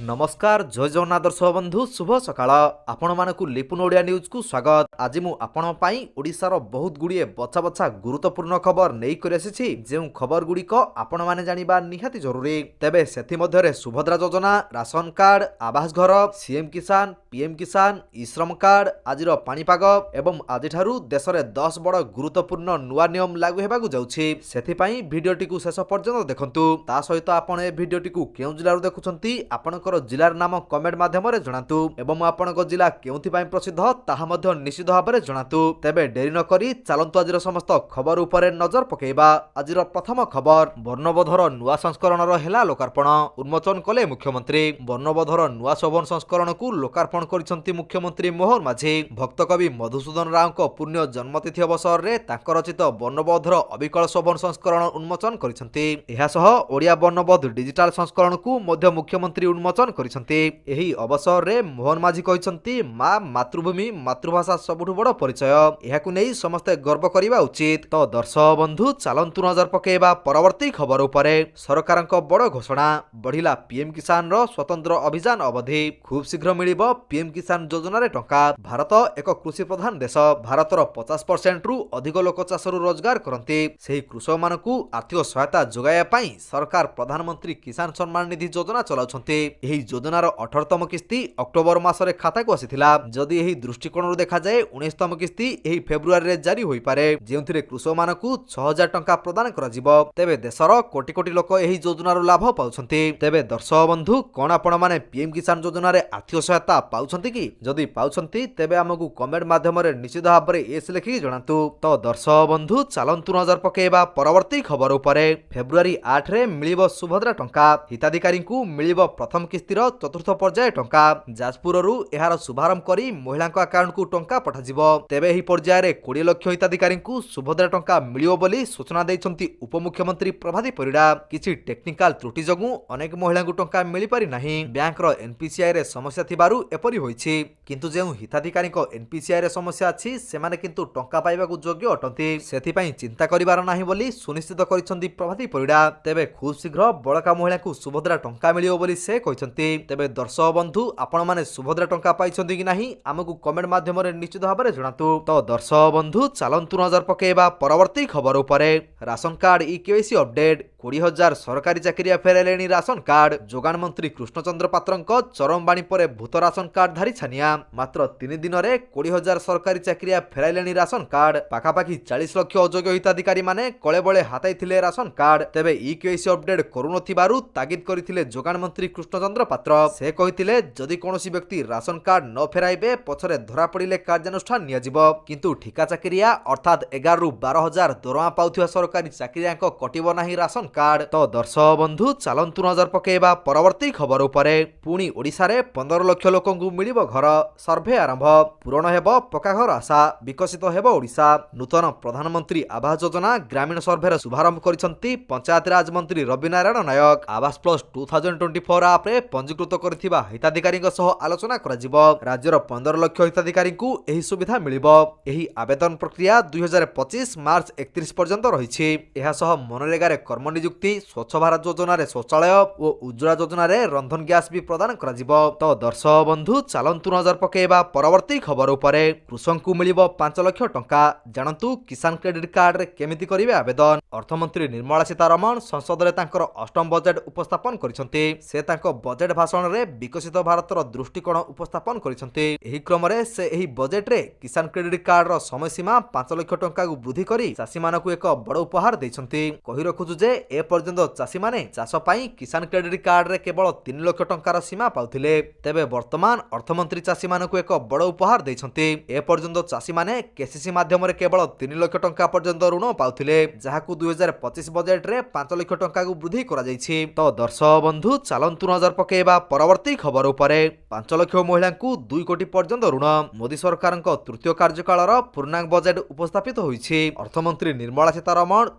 नमस्कार जय जगन्नाथ दर्शक बंधु शुभ सकाळ आपण मानकु लिपुन ओडिया न्यूज को स्वागत। आज मु आपण पई ओडिसार बहुत गुड़िए बछा बछा गुरुत्वपूर्ण खबर नहीं कर आसी जे खबर गुड़िक आपण माने जानिबा निहाती जरूरी। तेबे सेथि मध्यरे सुभद्रा योजना, राशन कार्ड, आवास घर, सीएम किसान, पीएम किसान, ई श्रम कार्ड, आजिर पाणीपाग एवं आजिठारु देश में 10 बड़ गुरुत्वपूर्ण नुआ नियम लागू हेबाकु जाउछि। सेथि पई भिडियोटी को शेष पर्यंत देखंतु। ता सहित आपण ए भिडियोटी को केउ जिल्लारु देखुछंती आपणकर जिलार नाम कमेंट माध्यम जणातु एवं आपणक जिला केउथिपाई प्रसिद्ध ताहा मध्य निश्चित भाबरे जणातु। तेबे डेरी न करी चालंतु आजिर समस्त खबर उपरे नजर पकेइबा। आजिर प्रथम खबर वर्णबोधर नुआ संस्करणर हेला लोकार्पण, उन्मोचन कले मुख्यमंत्री। वर्णबोधर नुआ 54 संस्करण को लोकार्पण करिसंती मुख्यमंत्री मोहन माझी। भक्त कवि मधुसूदन राव को पुण्य जन्मतिथि अवसर रे तांकर रचित वर्णबोधर अविकल 54 संस्करण उन्मोचन करिसंती। एहा सह ओडिया वर्णबोध डिजिटल संस्करण को मध्य मुख्यमंत्री उन्मोचन करिसंती। एही अवसर रे मोहन माझी कहिसंती मां मातृभूमि मातृभाषा सबुठु बड़ परिचय, एहाकु नै समस्ते गर्व करिबा उचित। तो दर्शक बंधु चालंतु नजर पकेइबा परवर्ती खबर उपरे। सरकारक बड़ घोषणा, बढ़िला पीएम किसान रो स्वतंत्र अभियान अवधि। खूब शीघ्र मिलिबो पीएम किसान योजना रे टंका। भारत एक कृषि प्रधान देश। भारतर 50% रु अधिक लोक चाषरु रोजगार करंती। सेही कृषक मानकु आर्थिक सहायता जोगाया पई सरकार प्रधानमंत्री किसान सम्मान निधि योजना चलाउछंती। एही योजनार 18तम किस्ती अक्टोबर मासरे खाता को आसीथिला। जदि एही दृष्टिकोणरु देखा जाए 19तम किस्ती एही फेब्रुआरी रे जारी होई पारे, जेउथिरे कृषक मानकु 6000 टंका प्रदान करा जिवो। तेबे देशर कोटी कोटी लोक एही योजनार लाभ पाउछंती। तेबे दर्शक बंधु कोन आपण माने पीएम किसान योजना रे आर्थिक सहायता पाउछंती कि? जदि पाउछंती तेबे हमकु कमेंट माध्यम रे निश्चित भाबरे एस लेखि जणातु। तो दर्शक बंधु चालंतु नजर पकेइबा परवर्ती खबर उपरे। फेब्रुआरी 8 रे मिलिबो सुभद्रा टंका। हिताधिकारी को मिलिबो प्रथम किस्तीर चतुर्थ पर्याय टंका। जाजपुररु एहार शुभारंभ करी महिलांक अकाउंट को टंका पठाजिबो। तेबे एही पर्याय रे 20 लाख हिताधिकारी को सुभद्रा टंका मिलियो बोली सूचना दैछंती उपमुख्यमंत्री प्रभाती परिडा। किछि टेक्निकल त्रुटि जगु अनेक महिलांक टंका मिली पारि नाही। बैंक रो एनपीसीआई रे समस्या थिबारु एपरि होईछि, किंतु जेउ हिताधिकारी को एनपीसीआई रे समस्या अछि सेमाने किंतु टंका पाइबाकु योग्य अटंती। सेथि पई चिंता करिवार नाही बोली सुनिश्चित करिसंती प्रभाती परिडा। तेबे खूब शीघ्र बळका महिलांकु सुभद्रा टंका मिलियो बोली से कहिसंती। तेबे दर्शक बंधु आपण माने सुभद्रा टंका पाइछंती कि नाही हमकु कमेंट माध्यम रे निश्चित भाबरे जणातु। तो दर्शक बंधु चालंतु नजर पकेइबा परवर्ती खबर उपरे। Ration card e KYC update. 20,000 सरकारी चाकरिया फेराइलेनी राशन कार्ड। जोगान मंत्री कृष्णचंद्र पात्रंक चरम बाणी परे भूत राशन कार्ड धारी छानिया। मात्र 3 दिन रे 20,000 सरकारी चाकरिया फेराइलेनी राशन कार्ड। पाखापाखि 40 लाख अयोग्य हिताधिकारी माने कळे बळे हाताइथिले राशन कार्ड। तेबे ई केवाईसी अपडेट करूनथिबारु तागिद करिथिले जोगान मंत्री कृष्णचंद्र पात्र। से कहिथिले जदि कोनोसी व्यक्ति राशन कार्ड न फेराइबे पछरे धरा पड़िले कार्यानुष्ठान नियाजिबो, किंतु ठिका चाकरिया अर्थात 11 रु 12,000 दरमा पाउथिया सरकारी चाकरियाक कटिबो नाही राशन कार्ड। तो दर्शक बंधु चालंतु नजर पकेइबा परवर्ती खबर उपरे। पुणी ओडिसा रे 15 लाख लोकंकु मिलिबो घर। सर्वे आरंभ। पूरण हेबो पक्का घर आशा, विकसित हेबो ओडिसा। नूतन प्रधानमंत्री आवास योजना ग्रामीण सर्वेर शुभारंभ करिसंती पंचायत राज मंत्री रवि नारायण नायक। आवास प्लस 2024 आप रे पंजीकृत करथिबा हिताधिकारीक सह आलोचना करा जिवो। राज्यर 15 लाख हिताधिकारीकु एही सुविधा मिलिबो। एही आवेदन प्रक्रिया 2025 मार्च 31 पर्यंत रहिछि। एहा सह मनरेगा रे कर्म नियुक्ति, स्वच्छ भारत योजना रे शौचालय और उज्ज्वला योजना रे रंधन गैस भी प्रदान करा जिवो। तो दर्शक बंधु चालंतु नजर पकेइबा परवर्ती खबर उपरे। कृषकଙ୍କୁ मिलिबो 5 लाख टंका। जानंतु किसान क्रेडिट कार्ड रे केमिति करिवे आवेदन। अर्थमंत्री निर्मला सीतारमण संसद रे तांकर अष्टम बजेट उपस्थापन करिसंती। से तांको बजेट भाषण रे विकसित भारतर दृष्टिकोण उपस्थापन करिसंती। एही क्रम रे से एही बजेट रे किसान क्रेडिट कार्ड रो समय सीमा 5 लाख टंका को वृद्धि करी चासी मानकु एक बड़ उपहार दैछंती। कहि रखुछु जे ए पर्यंत चासी माने चाष पई किसान क्रेडिट कार्ड रे केवल 3 लाख टंकार सीमा पाउथिले। तेबे वर्तमान अर्थमंत्री चासी मानकु एक बड़ उपहार दैछंती। ए पर्यंत चासी माने केसीसी माध्यम रे केवल 3 लाख टंका पर्यंत ऋण पाउथिले, जाहाकु 2025 बजेट रे 5 लाख टंका को वृद्धि करा जायछि। तो दर्शक बंधु चालंतु नजर पकेइबा परवर्ती खबर उपरे। 5 लाख महिलांकु 2 कोटी पर्यंत ऋण। मोदी सरकारक तृतीय कार्यकालर पूर्णांग बजेट उपस्थापित होईछि। अर्थमंत्री निर्मला सीतारमण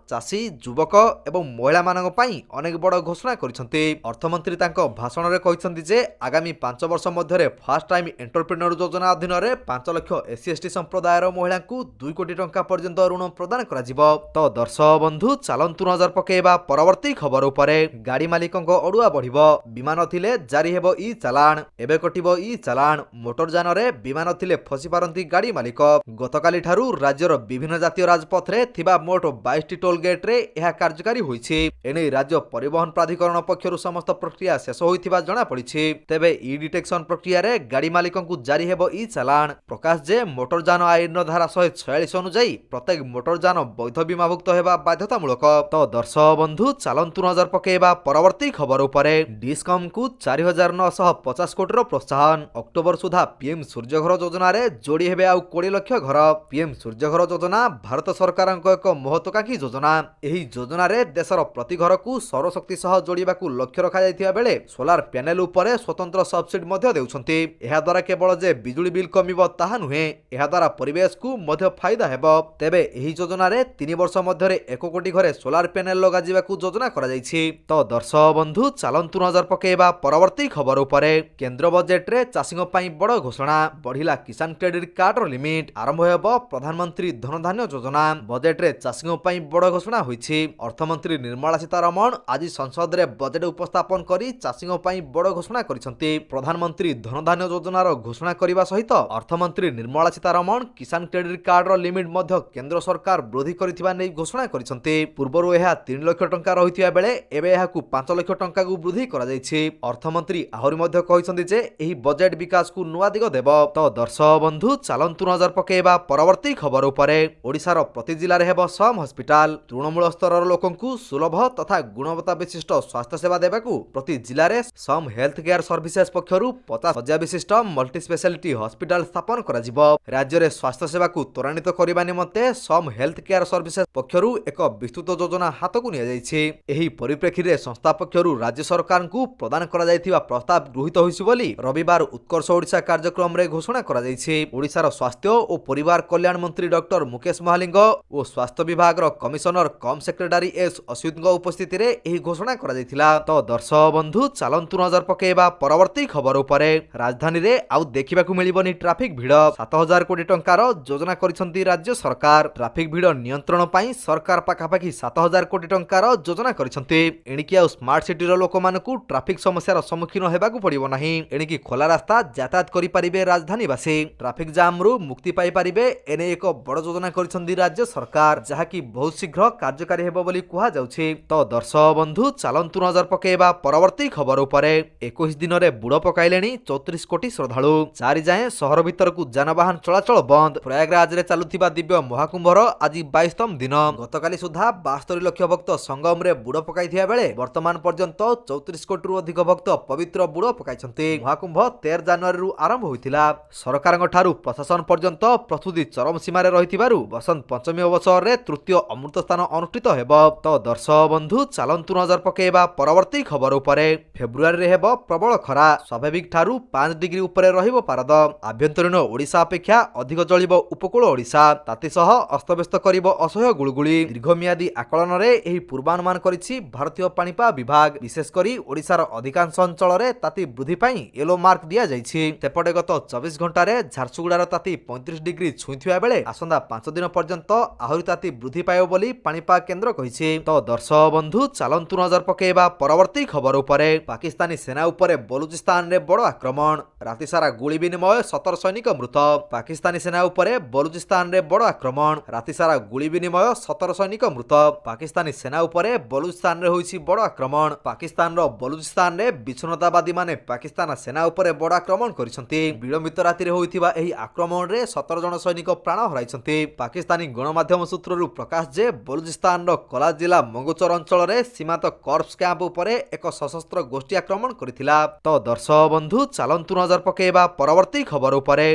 चासी, युवक एवं ମହିଳାମାନଙ୍କ ପାଇଁ ଅନେକ ବଡ଼ ଘୋଷଣା କରିଛନ୍ତି। ଅର୍ଥମନ୍ତ୍ରୀ ତାଙ୍କ ଭାଷଣରେ କହିଛନ୍ତି ଯେ ଆଗାମୀ 5 ବର୍ଷ ମଧ୍ୟରେ ଫାର୍ଷ୍ଟ ଟାଇମ୍ ଏଣ୍ଟରପ୍ରେନ୍ୟୋର ଯୋଜନା ଅଧୀନରେ 5 ଲକ୍ଷ SC/ST ସମ୍ପ୍ରଦାୟର ମହିଳାଙ୍କୁ 2 କୋଟି ଟଙ୍କା ପର୍ଯ୍ୟନ୍ତ ଋଣ ପ୍ରଦାନ କରାଯିବ। ତ ଦର୍ଶକ ବନ୍ଧୁ, ଚାଲନ୍ତୁ ନଜର ପକାଇବା ପରବର୍ତ୍ତୀ ଖବର ଉପରେ। ଗାଡ଼ି ମାଲିକଙ୍କ ଅଡୁଆ ବଢ଼ିବ, ବୀମା ନଥିଲେ ଜାରି ହେବ ଇ ଚାଲାଣ। ଏବେ କଟିବ ଇ ଚାଲାଣ। ମୋଟରଯାନରେ ବୀମା ନଥିଲେ ଫସି ପାରନ୍ତି ଗାଡ଼ି ମାଲିକ। ଗତକାଲି ଠାରୁ ରାଜ୍ୟର ବିଭିନ୍ନ ଜାତୀୟ ରାଜପଥରେ ଥିବା ମୋଟ 22ଟି ଟୋଲ୍ ଗେଟ୍ରେ ଏହା କାର୍ଯ୍ୟକାରୀ ହୋଇଛି। ଏନେଇ ରାଜ୍ୟ ପରିବହନ ପ୍ରାଧିକରଣ ପକ୍ଷରୁ ସମସ୍ତ ପ୍ରକ୍ରିୟା ଶେଷ ହୋଇଥିବା ଜଣାପଡ଼ିଛି। ତେବେ ଇ ଡିଟେକ୍ସନ ପ୍ରକ୍ରିୟାରେ ଗାଡ଼ି ମାଲିକଙ୍କୁ ଜାରି ହେବ ଇ ଚାଲାଣ। ପ୍ରକାଶ ଯେ ମୋଟରଯାନ ଆଇନର ଧାରା 146 ଅନୁଯାୟୀ ପ୍ରତ୍ୟେକ ମୋଟରଯାନ ବୈଧ ବୀମାଭୁକ୍ତ ହେବା ବାଧ୍ୟତାମୂଳକ। ତ ଦର୍ଶକ ବନ୍ଧୁ, ଚାଲନ୍ତୁ ନଜର ପକାଇବା ପରବର୍ତ୍ତୀ ଖବର ଉପରେ। ଡିସ୍କମ୍କୁ 4,950 କୋଟିର ପ୍ରୋତ୍ସାହନ। ଅକ୍ଟୋବର ସୁଦ୍ଧା ପିଏମ୍ ସୂର୍ଯ୍ୟଘର ଯୋଜନାରେ ଯୋଡ଼ି ହେବେ ଆଉ 20 ଲକ୍ଷ ଘର। ପିଏମ୍ ସୂର୍ଯ୍ୟଘର ଯୋଜନା ଭାରତ ସରକାରଙ୍କ ଏକ ମହତ୍ୱାକାଂକ୍ଷୀ ଯୋଜନା। ଏହି ଯୋଜନାରେ ଦେଶର ପ୍ରତି ଘରକୁ ସୌରଶକ୍ତି ସହ ଯୋଡ଼ିବାକୁ ଲକ୍ଷ୍ୟ ରଖାଯାଇଥିବା ବେଳେ ସୋଲାର ପ୍ୟାନେଲ ଉପରେ ସ୍ୱତନ୍ତ୍ର ସବସିଡି ମଧ୍ୟ ଦେଉଛନ୍ତି। ଏହାଦ୍ୱାରା କେବଳ ଯେ ବିଜୁଳି ବିଲ୍ କମିବ ତାହା ନୁହେଁ, ଏହାଦ୍ୱାରା ପରିବେଶକୁ ମଧ୍ୟ ଫାଇଦା ହେବ। ତେବେ ଏହି ଯୋଜନାରେ 3 ବର୍ଷ ମଧ୍ୟରେ 1 କୋଟି ଘରେ ସୋଲାର ପ୍ୟାନେଲ ଲଗାଯିବାକୁ ଯୋଜନା କରାଯାଇଛି। ତ ଦର୍ଶକ ବନ୍ଧୁ, ଚାଲନ୍ତୁ ନଜର ପକାଇବା ପରବର୍ତ୍ତୀ ଖବର ଉପରେ। କେନ୍ଦ୍ର ବଜେଟରେ ଚାଷୀଙ୍କ ପାଇଁ ବଡ଼ ଘୋଷଣା। ବଢ଼ିଲା କିଷାନ କ୍ରେଡିଟ୍ କାର୍ଡର ଲିମିଟ୍। ଆରମ୍ଭ ହେବ ପ୍ରଧାନମନ୍ତ୍ରୀ ଧନଧାନ୍ୟ ଯୋଜନା। ବଜେଟରେ ଚାଷୀଙ୍କ ପାଇଁ ବଡ଼ ଘୋଷଣା ହୋଇଛି। ଅର୍ଥମନ୍ତ୍ରୀ ନିର୍ମଳା ସୀତାରମଣ ଆଜି ସଂସଦରେ ବଜେଟ ଉପସ୍ଥାପନ କରି ଚାଷୀଙ୍କ ପାଇଁ ବଡ଼ ଘୋଷଣା କରିଛନ୍ତି। ପ୍ରଧାନମନ୍ତ୍ରୀ ଧନଧାନ୍ୟ ଯୋଜନାର ଘୋଷଣା କରିବା ସହିତ ଅର୍ଥମନ୍ତ୍ରୀ ନିର୍ମଳା ସୀତାରମଣ କିଷାନ କ୍ରେଡିଟ୍ କାର୍ଡର ଲିମିଟ୍ ମଧ୍ୟ କେନ୍ଦ୍ର ସରକାର ବୃଦ୍ଧି କରିଥିବା ନେଇ ଘୋଷଣା କରିଛନ୍ତି। ପୂର୍ବରୁ ଏହା 3 ଲକ୍ଷ ଟଙ୍କା ରହିଥିବା ବେଳେ ଏବେ ଏହାକୁ 5 ଲକ୍ଷ ଟଙ୍କାକୁ ବୃଦ୍ଧି କରାଯାଇଛି। ଅର୍ଥମନ୍ତ୍ରୀ ଆହୁରି ମଧ୍ୟ କହିଛନ୍ତି ଯେ ଏହି ବଜେଟ ବିକାଶକୁ ନୂଆ ଦିଗ ଦେବ। ତ ଦର୍ଶକ ବନ୍ଧୁ, ଚାଲନ୍ତୁ ନଜର ପକାଇବା ପରବର୍ତ୍ତୀ ଖବର ଉପରେ। ଓଡ଼ିଶାର ପ୍ରତି ଜିଲ୍ଲାରେ ହେବ ସମ୍ ହସ୍ପିଟାଲ। ତୃଣମୂଳ ସ୍ତରର ଲୋକଙ୍କୁ ସୁଲଭ ତଥା ଗୁଣବତ୍ତା ବିଶିଷ୍ଟ ସ୍ୱାସ୍ଥ୍ୟ ସେବା ଦେବାକୁ ପ୍ରତି ଜିଲ୍ଲାରେ ସମ୍ ହେଲ୍ଥ କେୟାର ସର୍ଭିସେସ୍ ପକ୍ଷରୁ 50 ଶଯ୍ୟା ବିଶିଷ୍ଟ ମଲ୍ଟି ସ୍ପେଶାଲିଟି ହସ୍ପିଟାଲ ସ୍ଥାପନ କରାଯିବ। ରାଜ୍ୟରେ ସ୍ୱାସ୍ଥ୍ୟ ସେବାକୁ ତ୍ୱରାନ୍ୱିତ କରିବା ନିମନ୍ତେ ସମ୍ ହେଲ୍ଥ କେୟାର ସର୍ଭିସେସ୍ ପକ୍ଷରୁ ଏକ ବିସ୍ତୃତ ଯୋଜନା ହାତକୁ ନିଆଯାଇଛି। ଏହି ପରିପ୍ରେକ୍ଷୀରେ ସଂସ୍ଥା ପକ୍ଷରୁ ରାଜ୍ୟ ସରକାରଙ୍କୁ ପ୍ରଦାନ କରାଯାଇଥିବା ପ୍ରସ୍ତାବ ଗୃହୀତ ହୋଇଛି ବୋଲି ରବିବାର ଉତ୍କର୍ଷ ଓଡ଼ିଶା କାର୍ଯ୍ୟକ୍ରମରେ ଘୋଷଣା କରାଯାଇଛି। ଓଡ଼ିଶାର ସ୍ୱାସ୍ଥ୍ୟ ଓ ପରିବାର କଲ୍ୟାଣ ମନ୍ତ୍ରୀ ଡକ୍ଟର ମୁକେଶ ମହାଲିଙ୍ଗ ଓ ସ୍ୱାସ୍ଥ୍ୟ ବିଭାଗର କମିଶନର କମ୍ ସେକ୍ରେଟାରୀ ଏସ୍ ଅସ୍ୱିତଙ୍କ ଉପସ୍ଥିତିରେ ଏହି ଘୋଷଣା କରାଯାଇଥିଲା। ତ ଦର୍ଶକ ବନ୍ଧୁ, ଚାଲନ୍ତୁ ନଜର ପକାଇବା ପରବର୍ତ୍ତୀ ଖବର ଉପରେ। ରାଜଧାନୀରେ ଆଉ ଦେଖିବାକୁ ମିଳିବନି ଟ୍ରାଫିକ ଭିଡ଼। 7,000 କୋଟି ଟଙ୍କାର ଯୋଜନା କରିଛନ୍ତି ରାଜ୍ୟ ସରକାର। ଟ୍ରାଫିକ ଭିଡ଼ ନିୟନ୍ତ୍ରଣ ପାଇଁ ସରକାର ପାଖାପାଖି 7,000 କୋଟି ଟଙ୍କାର ଯୋଜନା କରିଛନ୍ତି। ଏଣିକି ଆଉ ସ୍ମାର୍ଟ ସିଟିର ଲୋକମାନଙ୍କୁ ଟ୍ରାଫିକ ସମସ୍ୟାର ସମ୍ମୁଖୀନ ହେବାକୁ ପଡ଼ିବ ନାହିଁ। ଏଣିକି ଖୋଲା ରାସ୍ତା ଯାତାୟାତ କରିପାରିବେ ରାଜଧାନୀବାସୀ। ଟ୍ରାଫିକ ଜାମ୍ରୁ ମୁକ୍ତି ପାଇପାରିବେ। ଏନେଇ ଏକ ବଡ଼ ଯୋଜନା କରିଛନ୍ତି ରାଜ୍ୟ ସରକାର, ଯାହାକି ବହୁତ ଶୀଘ୍ର କାର୍ଯ୍ୟକାରୀ ହେବ ବୋଲି କୁହାଯାଉଛି। ତ ଦର୍ଶକ ବନ୍ଧୁ, ଚାଲନ୍ତୁ ନଜର ପକାଇବା ପରବର୍ତ୍ତୀ ଖବର ଉପରେ। 21 ଦିନରେ ବୁଡ଼ ପକାଇଲେଣି 34 କୋଟି ଶ୍ରଦ୍ଧାଳୁ। 4 ଯାଏଁ ସହର ଭିତରକୁ ଯାନବାହନ ଚଳାଚଳ ବନ୍ଦ। ପ୍ରୟାଗରାଜରେ ଚାଲୁଥିବା ଦିବ୍ୟ ମହାକୁମ୍ଭର ଆଜି 22ତମ ଦିନ। ଗତକାଲି ସୁଦ୍ଧା 72 ଲକ୍ଷ ଭକ୍ତ ସଙ୍ଗମରେ ବୁଡ଼ ପକାଇଥିବା ବେଳେ ବର୍ତ୍ତମାନ ପର୍ଯ୍ୟନ୍ତ 34 କୋଟିରୁ ଅଧିକ ଭକ୍ତ ପବିତ୍ର ବୁଡ଼ ପକାଇଛନ୍ତି। ମହାକୁମ୍ଭ 13 ଜାନୁଆରୀରୁ ଆରମ୍ଭ ହୋଇଥିଲା। ସରକାରଙ୍କ ଠାରୁ ପ୍ରଶାସନ ପର୍ଯ୍ୟନ୍ତ ପ୍ରସ୍ତୁତି ଚରମ ସୀମାରେ ରହିଥିବାରୁ ବସନ୍ତ ପଞ୍ଚମୀ ଅବସରରେ ତୃତୀୟ ଅମୃତ ସ୍ଥାନ ଅନୁଷ୍ଠିତ ହେବ। ତ ଦର୍ଶକ ବନ୍ଧୁ, ଚାଲନ୍ତୁ ନଜର ପକାଇବା ପରବର୍ତ୍ତୀ ଖବର ଉପରେ। ଫେବୃଆରୀରେ ହେବ ପ୍ରବଳ ଖରା। ସ୍ୱାଭାବିକ ଠାରୁ 5 ଡିଗ୍ରୀ ଉପରେ ରହିବ ପାରଦ। ଆଭ୍ୟନ୍ତରୀଣ ଓଡ଼ିଶା ଅପେକ୍ଷା ଅଧିକ ଜଳିବ ଉପକୂଳ ଓଡ଼ିଶା। ତାତି ସହ ଅସ୍ତବ୍ୟସ୍ତ କରିବ ଅସହ୍ୟ ଗୁଳୁଗୁଳି। ଦୀର୍ଘମିଆଦୀ ଆକଳନରେ ଏହି ପୂର୍ବାନୁମାନ କରିଛି ଭାରତୀୟ ପାଣିପାଗ ବିଭାଗ। ବିଶେଷ କରି ଓଡ଼ିଶାର ଅଧିକାଂଶ ଅଞ୍ଚଳରେ ତାତି ବୃଦ୍ଧି ପାଇଁ ୟେଲୋ ମାର୍କ ଦିଆଯାଇଛି। ସେପଟେ ଗତ 24 ଘଣ୍ଟାରେ ଝାରସୁଗୁଡ଼ାର ତାତି 35 ଡିଗ୍ରୀ ଛୁଇଁଥିବା ବେଳେ ଆସନ୍ତା 5 ଦିନ ପର୍ଯ୍ୟନ୍ତ ଆହୁରି ତାତି ବୃଦ୍ଧି ପାଇବ ବୋଲି ପାଣିପାଗ କେନ୍ଦ୍ର କହିଛି। ତ ଦର୍ଶକ ବନ୍ଧୁ, ଚାଲନ୍ତୁ ନଜର ପକାଇବା ପରବର୍ତ୍ତୀ ଖବର ଉପରେ। ପାକିସ୍ତାନୀ ସେନା ଉପରେ ବଲୁଚିସ୍ତାନରେ ବଡ଼ ଆକ୍ରମଣ। ରାତିସାରା ଗୁଳି ବିନିମୟ, 17 ସୈନିକ ମୃତ। ପାକିସ୍ତାନୀ ସେନା ଉପରେ ବଲୁଚିସ୍ତାନରେ ବଡ଼ ଆକ୍ରମଣ। ରାତିସାରା ଗୁଳି ବିନିମୟ, 17 ସୈନିକ ମୃତ। ପାକିସ୍ତାନୀ ସେନା ଉପରେ ବଲୁଚିସ୍ତାନରେ ହୋଇଛି ବଡ଼ ଆକ୍ରମଣ। ପାକିସ୍ତାନର ବଲୁଚିସ୍ତାନରେ ବିଚ୍ଛିନ୍ନତାବାଦୀମାନେ ପାକିସ୍ତାନ ସେନା ଉପରେ ବଡ଼ ଆକ୍ରମଣ କରିଛନ୍ତି। ବିଳମ୍ବିତ ରାତିରେ ହୋଇଥିବା ଏହି ଆକ୍ରମଣରେ 17 ଜଣ ସୈନିକ ପ୍ରାଣ ହରାଇଛନ୍ତି। ପାକିସ୍ତାନୀ ଗଣମାଧ୍ୟମ ସୂତ୍ରରୁ ପ୍ରକାଶ ଯେ ବଲୁଚିସ୍ତାନର କଲା ଜିଲ୍ଲା ମଙ୍ଗୁଚର ଅଞ୍ଚଳରେ ସୀମାନ୍ତ କର୍ପସ କ୍ୟାମ୍ପ ଉପରେ ଏକ ସଶସ୍ତ୍ର ଗୋଷ୍ଠୀ ଆକ୍ରମଣ କରିଥିଲା। ତ ଦର୍ଶକ ବନ୍ଧୁ, ଚାଲନ୍ତୁ ନଜର ପକାଇବା ପରବର୍ତ୍ତୀ ଖବର ଉପରେ।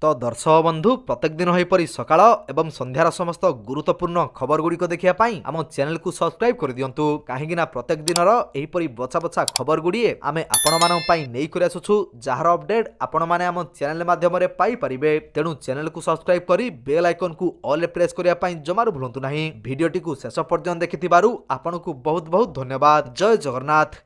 तो दर्शक बंधु प्रत्येक दिन होईपरि सकाळ एवं संध्यार समस्त गुरुत्वपूर्ण खबर गुड़िक देखिया पाई आम चैनल को सब्सक्राइब कर दियंतु काहेकि ना प्रत्येक दिन एहीपरि बछा बछा खबर गुड़िए आमे आपण मानक पाई नेई कर आसुछु जहार अपडेट आपण माने आम चैनल माध्यम रे पाई परिबे। तेणु चैनल को सब्सक्राइब करी बेल आइकन को ऑल रे प्रेस करिया पाई जमारू भूलंतु नाही। वीडियोटी को शेष पर्यंत देखिथिबारु आपनकु बहुत बहुत धन्यवाद। जय जगन्नाथ।